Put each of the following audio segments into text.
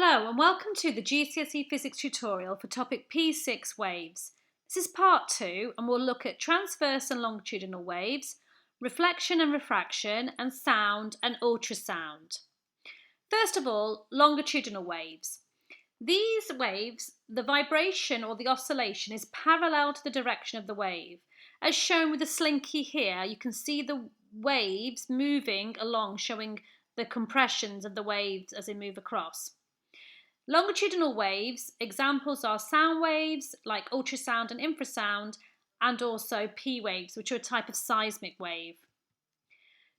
Hello and welcome to the GCSE Physics tutorial for topic P6 waves. This is part 2 and we'll look at transverse and longitudinal waves, reflection and refraction, and sound and ultrasound. First of all, longitudinal waves. These waves, the vibration or the oscillation is parallel to the direction of the wave. As shown with the slinky here, you can see the waves moving along, showing the compressions of the waves as they move across. Longitudinal waves, examples are sound waves like ultrasound and infrasound, and also P waves, which are a type of seismic wave.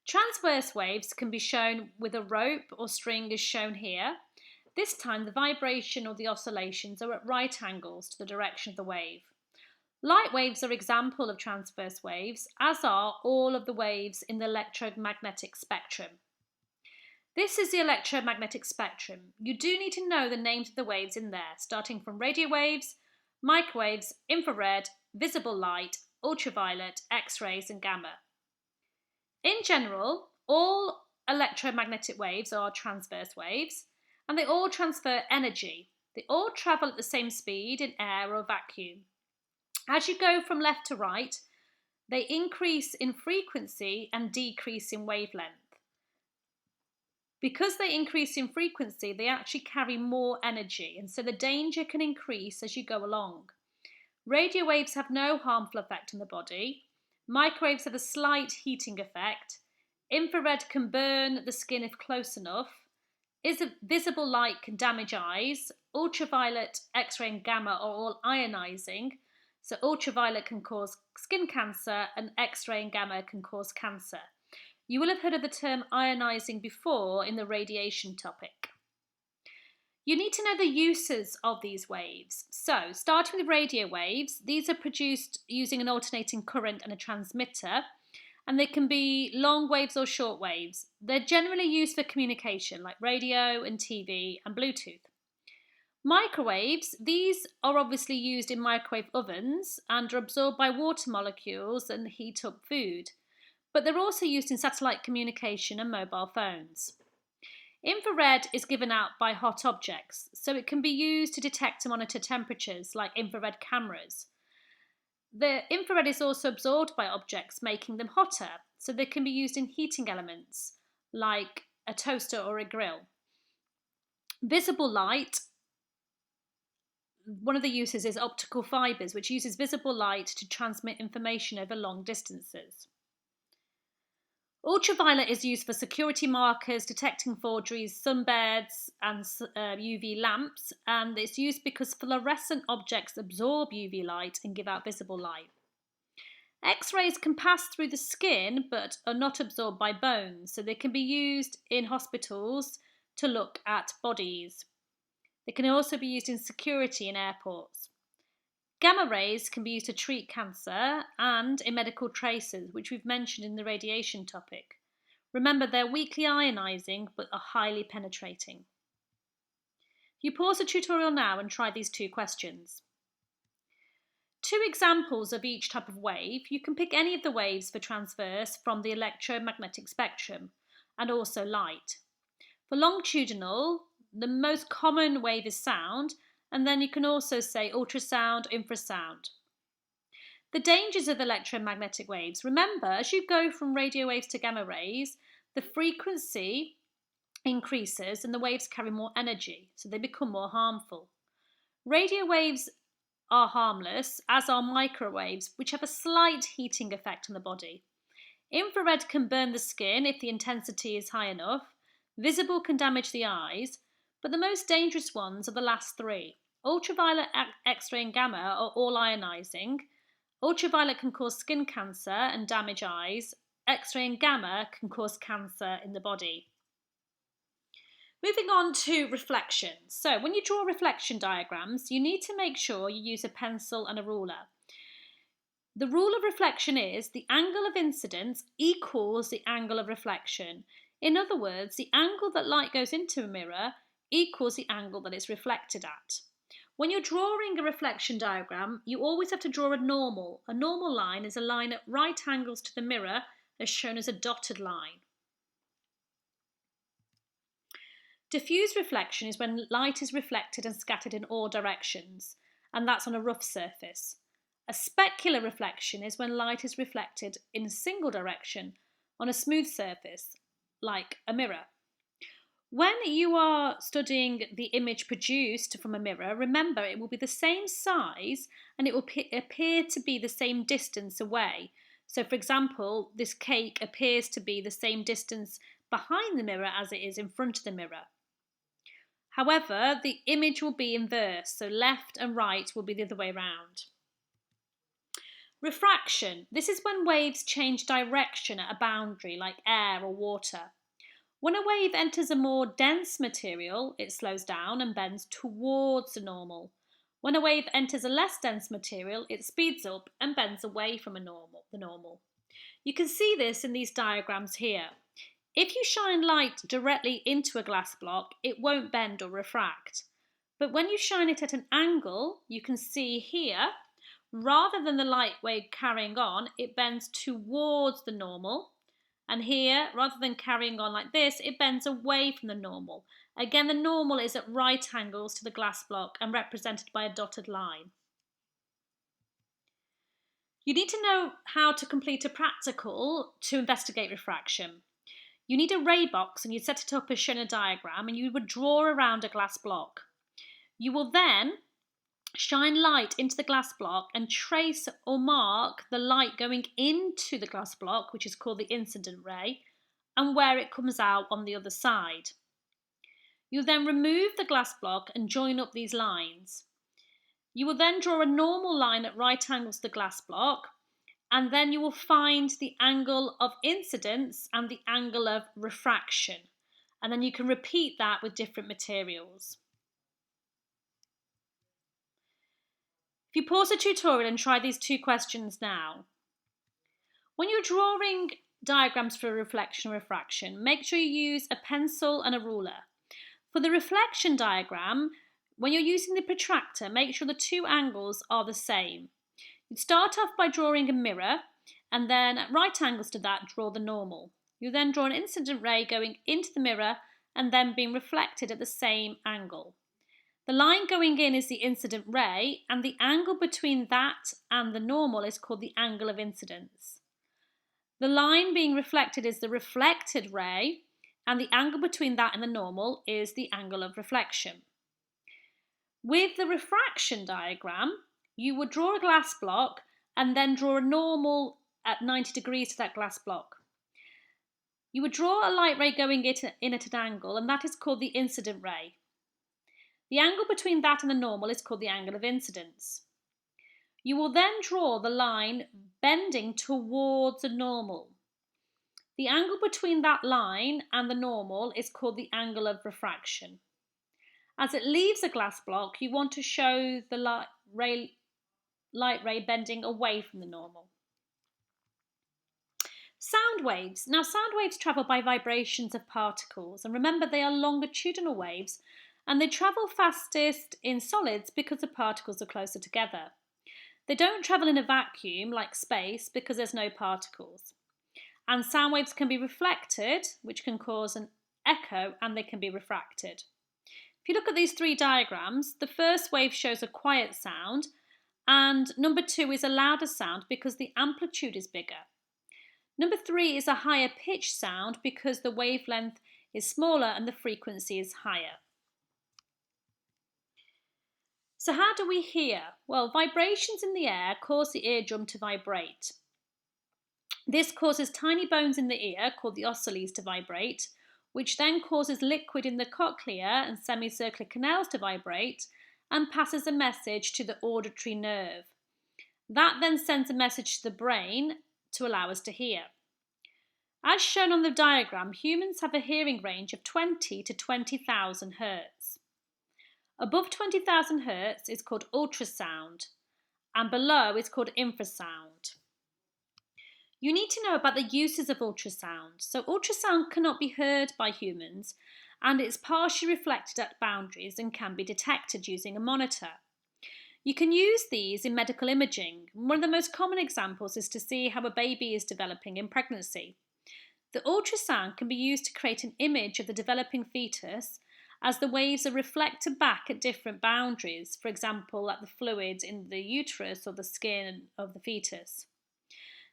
Transverse waves can be shown with a rope or string as shown here. This time the vibration or the oscillations are at right angles to the direction of the wave. Light waves are example of transverse waves, as are all of the waves in the electromagnetic spectrum. This is the electromagnetic spectrum. You do need to know the names of the waves in there, starting from radio waves, microwaves, infrared, visible light, ultraviolet, X-rays and gamma. In general, all electromagnetic waves are transverse waves, and they all transfer energy. They all travel at the same speed in air or vacuum. As you go from left to right, they increase in frequency and decrease in wavelength. Because they increase in frequency, they actually carry more energy, and so the danger can increase as you go along. Radio waves have no harmful effect on the body. Microwaves have a slight heating effect. Infrared can burn the skin if close enough. Visible light can damage eyes. Ultraviolet, X-ray and gamma are all ionizing. So ultraviolet can cause skin cancer and X-ray and gamma can cause cancer. You will have heard of the term ionizing before in the radiation topic. You need to know the uses of these waves. So, starting with radio waves, these are produced using an alternating current and a transmitter, and they can be long waves or short waves. They're generally used for communication, like radio and TV and Bluetooth. Microwaves, these are obviously used in microwave ovens and are absorbed by water molecules and heat up food. But they're also used in satellite communication and mobile phones. Infrared is given out by hot objects, so it can be used to detect and monitor temperatures like infrared cameras. The infrared is also absorbed by objects, making them hotter, so they can be used in heating elements like a toaster or a grill. Visible light, one of the uses is optical fibres, which uses visible light to transmit information over long distances. Ultraviolet is used for security markers, detecting forgeries, sunbeds and UV lamps, and it's used because fluorescent objects absorb UV light and give out visible light. X-rays can pass through the skin but are not absorbed by bones, so they can be used in hospitals to look at bodies. They can also be used in security in airports. Gamma rays can be used to treat cancer and in medical tracers, which we've mentioned in the radiation topic. Remember, they're weakly ionizing but are highly penetrating. You pause the tutorial now and try these two questions. Two examples of each type of wave. You can pick any of the waves for transverse from the electromagnetic spectrum and also light. For longitudinal, the most common wave is sound, and then you can also say ultrasound, infrasound. The dangers of electromagnetic waves. Remember, as you go from radio waves to gamma rays, the frequency increases and the waves carry more energy, so they become more harmful. Radio waves are harmless, as are microwaves, which have a slight heating effect on the body. Infrared can burn the skin if the intensity is high enough. Visible can damage the eyes, but the most dangerous ones are the last three. Ultraviolet, X-ray and gamma are all ionizing. Ultraviolet can cause skin cancer and damage eyes. X-ray and gamma can cause cancer in the body. Moving on to reflection. So when you draw reflection diagrams, you need to make sure you use a pencil and a ruler. The rule of reflection is the angle of incidence equals the angle of reflection. In other words, the angle that light goes into a mirror equals the angle that it's reflected at. When you're drawing a reflection diagram, you always have to draw a normal. A normal line is a line at right angles to the mirror, as shown as a dotted line. Diffuse reflection is when light is reflected and scattered in all directions, and that's on a rough surface. A specular reflection is when light is reflected in a single direction on a smooth surface, like a mirror. When you are studying the image produced from a mirror, remember it will be the same size and it will appear to be the same distance away. So, for example, this cake appears to be the same distance behind the mirror as it is in front of the mirror. However, the image will be inverse, so left and right will be the other way around. Refraction. This is when waves change direction at a boundary, like air or water. When a wave enters a more dense material, it slows down and bends towards the normal. When a wave enters a less dense material, it speeds up and bends away from the normal. You can see this in these diagrams here. If you shine light directly into a glass block, it won't bend or refract. But when you shine it at an angle, you can see here, rather than the light wave carrying on, it bends towards the normal. And here, rather than carrying on like this, it bends away from the normal. Again, the normal is at right angles to the glass block and represented by a dotted line. You need to know how to complete a practical to investigate refraction. You need a ray box and you set it up as shown in a diagram, and you would draw around a glass block. You will then shine light into the glass block and trace or mark the light going into the glass block, which is called the incident ray, and where it comes out on the other side. You'll then remove the glass block and join up these lines. You will then draw a normal line at right angles to the glass block, and then you will find the angle of incidence and the angle of refraction. And then you can repeat that with different materials. If you pause the tutorial and try these two questions now. When you're drawing diagrams for reflection or refraction, make sure you use a pencil and a ruler. For the reflection diagram, when you're using the protractor, make sure the two angles are the same. You start off by drawing a mirror, and then at right angles to that, draw the normal. You then draw an incident ray going into the mirror and then being reflected at the same angle. The line going in is the incident ray, and the angle between that and the normal is called the angle of incidence. The line being reflected is the reflected ray, and the angle between that and the normal is the angle of reflection. With the refraction diagram, you would draw a glass block and then draw a normal at 90 degrees to that glass block. You would draw a light ray going in at an angle, and that is called the incident ray. The angle between that and the normal is called the angle of incidence. You will then draw the line bending towards a normal. The angle between that line and the normal is called the angle of refraction. As it leaves a glass block, you want to show the light ray bending away from the normal. Sound waves. Now, sound waves travel by vibrations of particles, and remember they are longitudinal waves, and they travel fastest in solids because the particles are closer together. They don't travel in a vacuum like space because there's no particles. And sound waves can be reflected, which can cause an echo, and they can be refracted. If you look at these three diagrams, the first wave shows a quiet sound, and number 2 is a louder sound because the amplitude is bigger. Number 3 is a higher pitch sound because the wavelength is smaller and the frequency is higher. So how do we hear? Well, vibrations in the air cause the eardrum to vibrate. This causes tiny bones in the ear, called the ocelles, to vibrate, which then causes liquid in the cochlea and semicircular canals to vibrate and passes a message to the auditory nerve. That then sends a message to the brain to allow us to hear. As shown on the diagram, humans have a hearing range of 20 to 20,000 Hz. Above 20,000 Hz is called ultrasound, and below is called infrasound. You need to know about the uses of ultrasound. So ultrasound cannot be heard by humans, and it's partially reflected at boundaries and can be detected using a monitor. You can use these in medical imaging. One of the most common examples is to see how a baby is developing in pregnancy. The ultrasound can be used to create an image of the developing fetus, as the waves are reflected back at different boundaries, for example, at the fluid in the uterus or the skin of the fetus.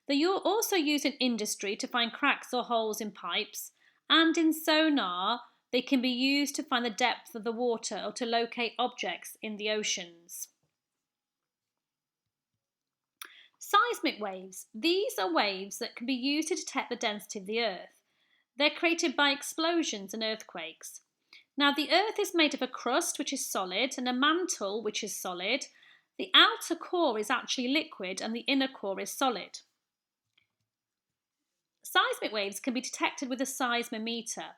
They are also used in industry to find cracks or holes in pipes, and in sonar, they can be used to find the depth of the water or to locate objects in the oceans. Seismic waves. These are waves that can be used to detect the density of the Earth. They're created by explosions and earthquakes. Now, the Earth is made of a crust, which is solid, and a mantle, which is solid. The outer core is actually liquid, and the inner core is solid. Seismic waves can be detected with a seismometer,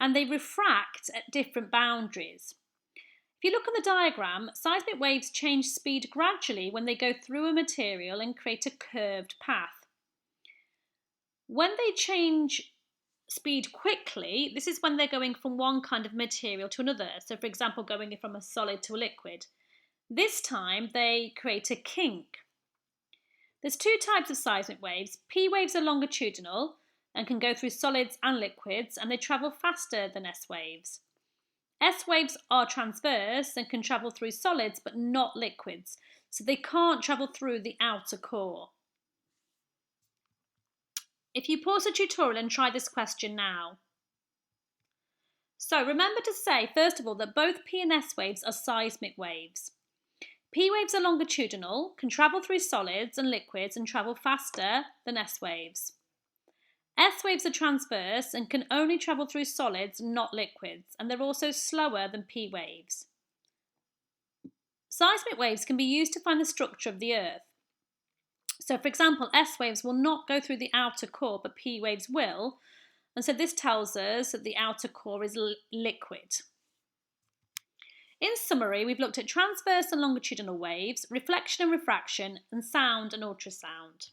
and they refract at different boundaries. If you look at the diagram, seismic waves change speed gradually when they go through a material and create a curved path. When they change speed quickly, this is when they're going from one kind of material to another. So, for example, going from a solid to a liquid. This time they create a kink. There's two types of seismic waves. P waves are longitudinal and can go through solids and liquids, and they travel faster than S waves. S waves are transverse and can travel through solids but not liquids, so they can't travel through the outer core. If you pause the tutorial and try this question now. So remember to say, first of all, that both P and S waves are seismic waves. P waves are longitudinal, can travel through solids and liquids and travel faster than S waves. S waves are transverse and can only travel through solids, not liquids, and they're also slower than P waves. Seismic waves can be used to find the structure of the Earth. So, for example, S waves will not go through the outer core, but P waves will, and so this tells us that the outer core is liquid. In summary, we've looked at transverse and longitudinal waves, reflection and refraction, and sound and ultrasound.